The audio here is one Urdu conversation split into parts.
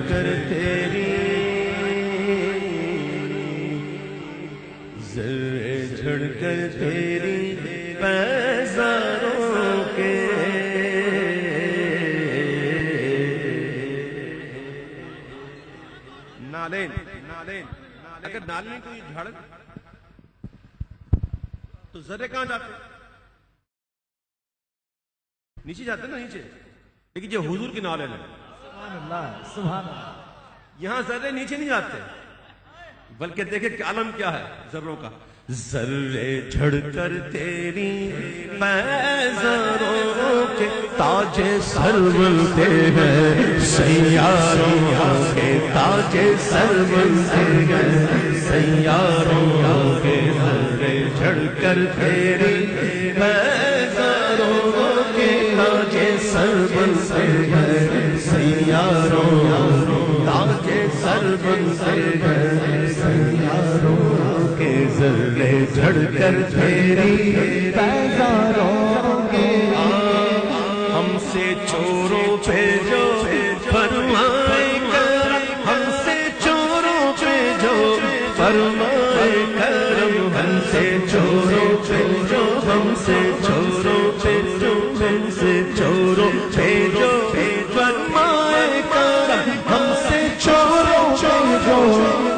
کر تیری ذرے جھڑ کر تیری پیزاروں کے نالین اگر نالین کو یہ جھڑ تو ذرے کہاں جاتے؟ نیچے جاتے نا نیچے. لیکن یہ حضور کی نالین ہے. سبحان اللہ سبحان اللہ. یہاں ذرے نیچے نہیں جاتے بلکہ دیکھیں کہ عالم کیا ہے ذروں کا. ذرے جھڑ کر تیری پیزاروں کے تاج سر بنتے ہیں سیاروں کے تاج سر بنتے ہیں سیاروں کے. ذرے جھڑ کر تیری پیزاروں کے تاج سر بنتے ہیں سیاروں تاج سر بنتے ہیں سیاروں کے. ذرے جھڑ کر تیری پیزاروں کے ہم سے چوروں پہ جو فرمائے کرم ہم سے چوروں پہ جو فرمائے کرم ہم سے چوروں پہ جو ہم سے چوروں پہ جو ہم سے چوروں پہ جو فرمائے کرم ہم سے چوروں پہ جو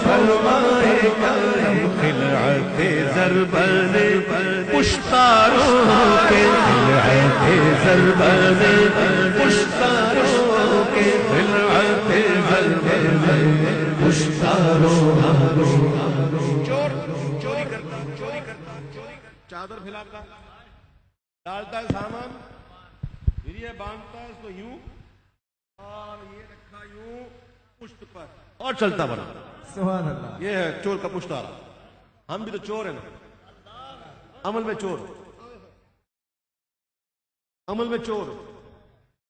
فرمائے کرم. خلعت ضربان پشتاروں کے خلعت ضربان پشتاروں کے خلعت ضربان پشتاروں. چوری کرتا چادر پھیلاتا ڈالتا ہے سامان پھر یہ باندھتا ہے اس کو یوں اور یہ رکھا یوں پشت پر اور چلتا بنا. سبحان اللہ. یہ ہے چور کا پشتارا. ہم بھی تو چور ہیں نا عمل میں چور عمل میں چور.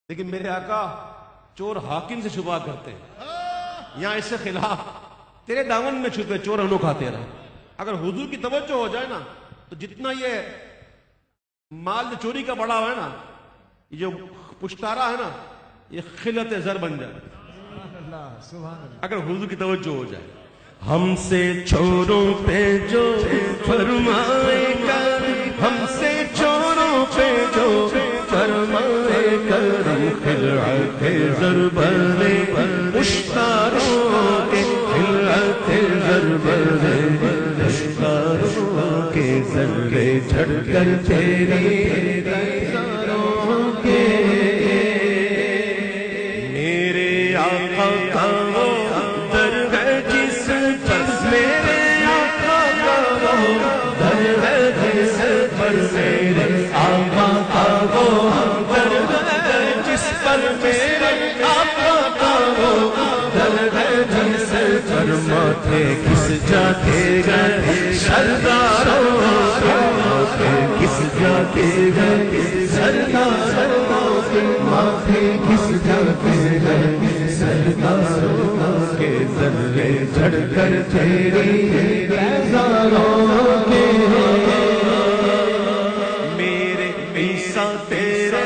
لیکن میرے آقا چور حاکم سے چھپا کرتے ہیں یہاں اس سے خلاف تیرے دامن میں چھپے چور انوکھا تیرا. اگر حضور کی توجہ ہو جائے نا تو جتنا یہ مال جو چوری کا بڑا ہوا ہے نا یہ جو پشتارا ہے نا یہ خلعت زر بن جائے اگر حضور کی توجہ ہو جائے. ہم سے چوروں پہ جو فرمائے کر ہم سے چوروں پہ جو فرمائے کرم خلعت ضربان پشتاروں کے خلعت ضربان پشتاروں کے. ذرے جھڑ کر تیری پیزاروں کے میرے آقا کا وہ در ہے جس پر میرے آقا کا وہ در ہے جس پر میرے آقا کا وہ در ہے جس پر میرے آقا کا وہ در ہے جس پر ماتھے کس جاتے گئے سرداروں کے کس جاتے گئے سرداروں کے ماتھے کس جاتے گئے سرداروں کے. ذرے جھڑ کر تیری پیزاروں کے میرے عیسیٰ تیرے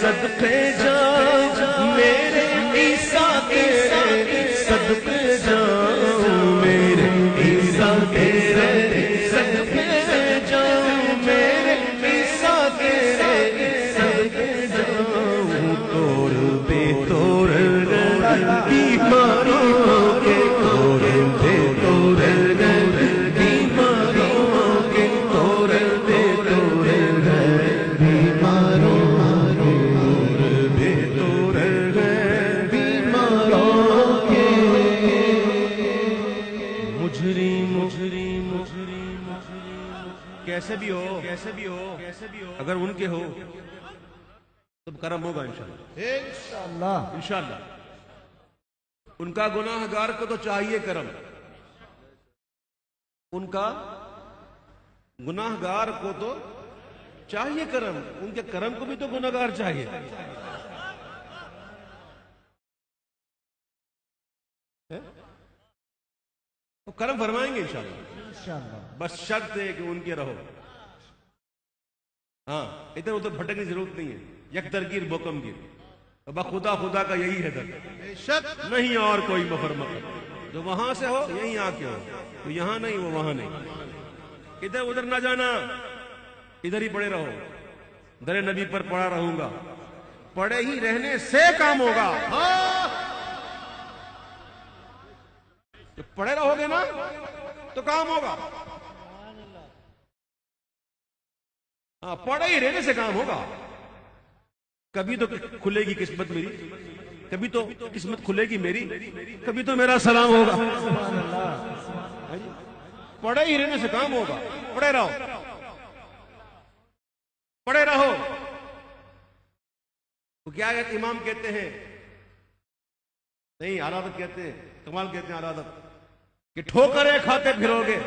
صدقے جاؤ میرے عیسیٰ تیرے صدقے جاؤ میرے عیسیٰ تیرے صدقے جاؤ میرے عیسیٰ تیرے صدقے جاؤ. توڑ بے توڑ بیماروں کے توڑ دے توڑ بیماروں کے توڑ دے توڑ بیماروں بے توڑ بیماروں کے. مجرم کیسے بھی ہو اگر ان کے ہو تو کرم ہوگا انشاءاللہ. ان کا گناہ گار کو تو چاہیے کرم ان کا گناہ گار کو تو چاہیے کرم ان کے کرم کو بھی تو گناہ گار چاہیے. وہ کرم فرمائیں گے انشاءاللہ. بس شرط ہے کہ ان کے رہو. ہاں ادھر ادھر بھٹکنے کی ضرورت نہیں ہے. یک درگیر بوکم گیر خدا خدا کا یہی ہے درد، نہیں اور کوئی مفر مفر، جو وہاں سے ہو یہیں آ کے ہو، تو یہاں نہیں وہ وہاں نہیں، ادھر ادھر نہ جانا، ادھر ہی پڑے رہو، در نبی پر پڑا رہوں گا، پڑے ہی رہنے سے کام ہوگا، تو پڑے رہو گے نا تو کام ہوگا، ہاں پڑے ہی رہنے سے کام ہوگا، کبھی تو کھلے گی قسمت میری، کبھی تو قسمت کھلے گی میری، کبھی تو میرا سلام ہوگا، پڑے ہی رہنے سے کام ہوگا، پڑے رہو، پڑے رہو، تو کیا امام کہتے ہیں، نہیں عادت کہتے ہیں، کمال کہتے ہیں عادت، کہ ٹھوکریں کھاتے پھرو گے،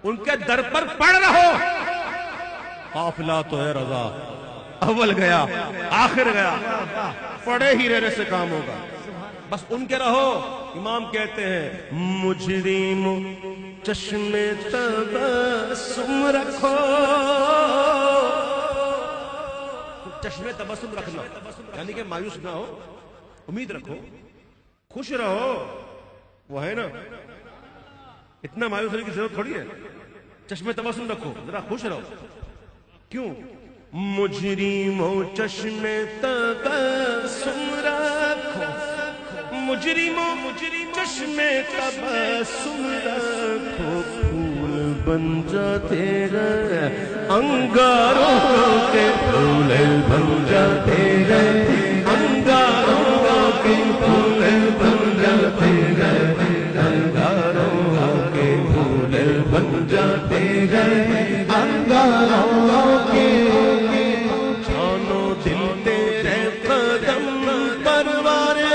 ان کے در پر پڑ رہو، قافلہ تو ہے رضا، اول گیا آخر گیا، پڑے ہی رہنے سے کام ہوگا، بس ان کے رہو۔ امام کہتے ہیں مجرم چشم تبسم رکھو، چشم تبسم رکھنا یعنی کہ مایوس نہ ہو، امید رکھو، خوش رہو، وہ ہے نا، اتنا مایوس ہونے کی ضرورت تھوڑی ہے، چشم تبسم رکھو، ذرا خوش رہو، کیوں؟ مجرموں چشم تبسم رکھو، مجرموں چشم تبسم رکھو، پھول بن جاتے گئے انگاروں کے، پھول بن جاتے گئے انگاروں کے، پھول بن جاتے گئے انگاروں کے، پھول بن جاتے گئے انگاروں کے، جانو دل تیرے قدم پروارے،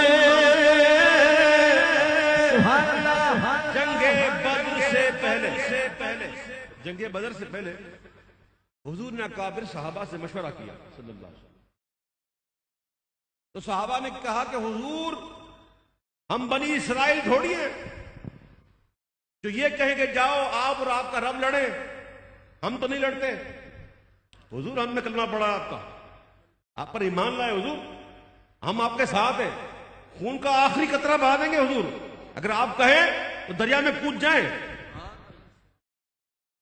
جنگ بدر سے پہلے، جنگ بدر سے پہلے حضور نے اکابر صحابہ سے مشورہ کیا صلی اللہ علیہ وسلم، تو صحابہ نے کہا کہ حضور ہم بنی اسرائیل تھوڑی ہیں جو یہ کہیں کہ جاؤ آپ اور آپ کا رب لڑیں، ہم تو نہیں لڑتے، حضور ہم نے کلمہ پڑھا آپ کا، آپ پر ایمان لائے حضور، ہم آپ کے ساتھ ہیں، خون کا آخری قطرہ بہا دیں گے حضور، اگر آپ کہیں تو دریا میں کود جائیں،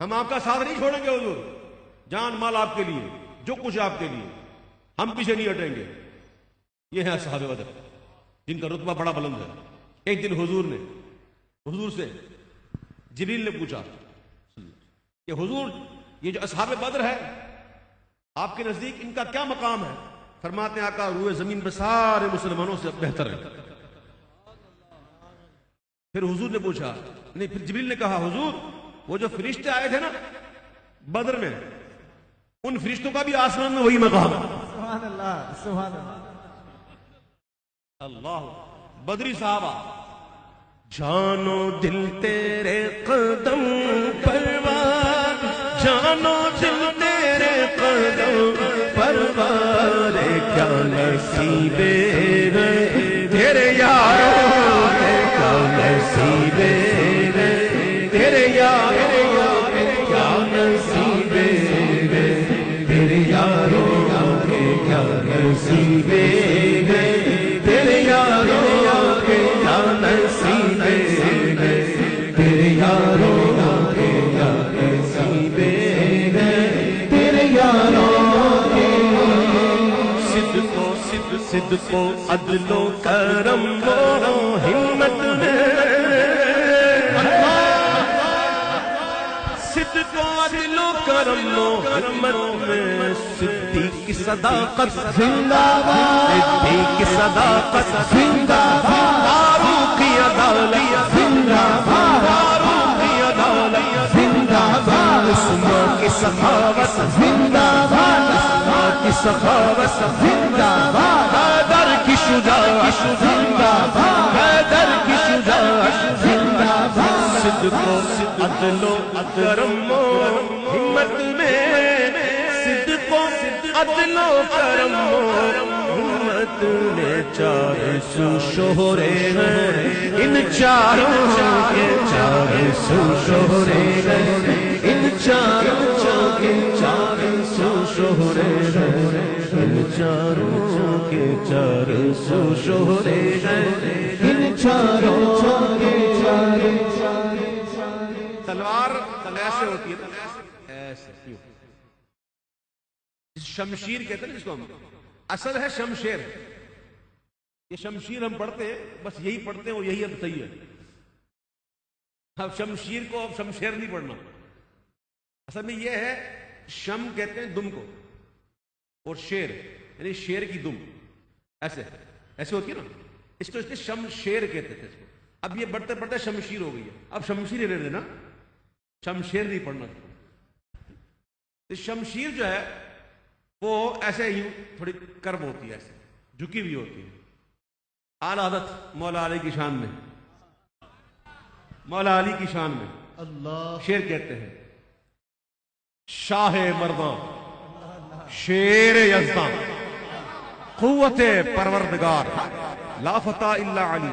ہم آپ کا ساتھ نہیں چھوڑیں گے حضور، جان مال آپ کے لیے، جو کچھ آپ کے لیے، ہم پیچھے نہیں ہٹیں گے۔ یہ ہے اصحاب بدر جن کا رتبہ بڑا بلند ہے۔ ایک دن حضور سے جبریل نے پوچھا کہ حضور یہ جو اصحاب بدر ہے آپ کے نزدیک ان کا کیا مقام ہے؟ فرماتے ہیں آقا روئے زمین پہ سارے مسلمانوں سے بہتر ہے۔ پھر حضور نے پوچھا، نہیں پھر جبریل نے کہا حضور وہ جو فرشتے آئے تھے نا بدر میں، ان فرشتوں کا بھی آسمان میں وہی مقام ہے۔ سبحان اللہ، سبحان اللہ، اللہ بدری صحابہ، جانو دل تیرے قدم پروار، جانو دل تیرے قدم پروار، کیا نصیبے تیرے یاروں کے، کیا نصیبے تیرے یاروں کے، کیا نصیبے تیرے یاروں کے، کیا نصیبے تیرے یاروں کے، کیا نصیبے تیرے یاروں کے، کیا نصیبے تیرے یاروں کے، صدق و عدل و کرم و ہمت میں، صدق و عدل و کرم و ہمت میں، صدیق صداقت زندہ باد، صدیق صداقت زندہ باد، فاروق کی عدالت زندہ باد، فاروق کی عدالت زندہ باد، عثمان کی سخاوت زندہ باد، عثمان کی سخاوت زندہ باد، حیدر کی شجاعت زندہ باد، حیدر کی شجاعت زندہ باد، صدق و عدل و کرم و ہمت میں، صدق و عدل و کرم و ہمت میں، چار سو شہرے ہیں ان چاروں کے، چار سو شہرے ہیں ان چاروں کے، چار سو شہرے ہیں ان چاروں کے چار سو شہرے ہیں، ان چاروں کے چار تلوار ایسے ہوتی ہے نا، ایسے کیوں؟ شمشیر کہتے ہیں جس کو ہم، اصل ہے شمشیر. یہ شمشیر ہم پڑھتے ہیں، بس یہی پڑھتے ہیں اور یہی اب صحیح ہے. اب شمشیر کو اب شمشیر نہیں پڑھنا. اصل میں یہ ہے، شم کہتے ہیں دم کو، اور شیر یعنی شیر کی دم، ایسے ایسے ہوتی ہے نا، اس کو شمشیر کہتے تھے اس کو. اب یہ بڑھتے بڑھتے شمشیر ہو گئی ہے. اب شمشیر لے لینا، شمشیر نہیں پڑھنا. شمشیر جو ہے وہ ایسے ہی تھوڑی کرب ہوتی ہے، ایسے جھکی ہوئی ہوتی ہے. اعلی حضرت مولا علی کی شان میں، مولا علی کی شان میں اللہ شیر کہتے ہیں، شاہ مرداں شیر یزداں قوت پروردگار، لا فتح الا علی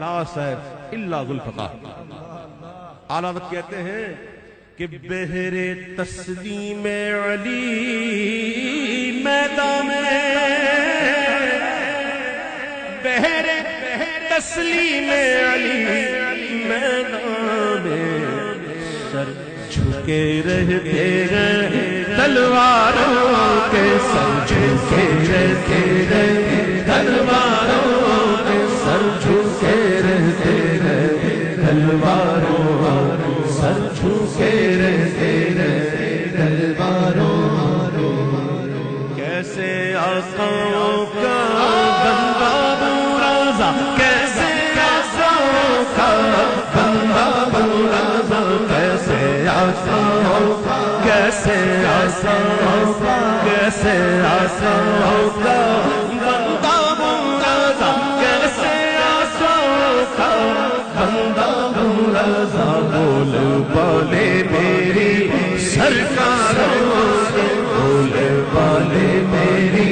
لا سیف الا ذوالفقار. اعلی حضرت کہتے ہیں کہ بہر تسلیم علی میدان میں، بہر تسلیم علی میدان میں، سر جھکے رہتے ہیں تلواروں کے، سر جھکے رہتے ہیں تلواروں کے، سر جھکے رہتے ہیں تلواروں، سر جھکے رہتے ہیں تلواروں. کیسے آقاؤں کا بندہ بن رضا، کیسے آقاؤں کا بندہ بن رضا، کیسے آقاؤں کا، کیسے آقاؤں کا، کیسے آقاؤں کا بندہ بن رضا، کیسے آقاؤں کا بندہ بن رضا. بول بالے میری سرکاروں کے، بول بالے میری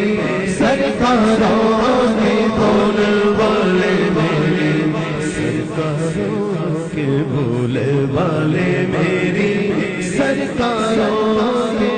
سرکاروں کے، بول بالے میری سرکاروں کے، بول بالے میری سرکاروں کے.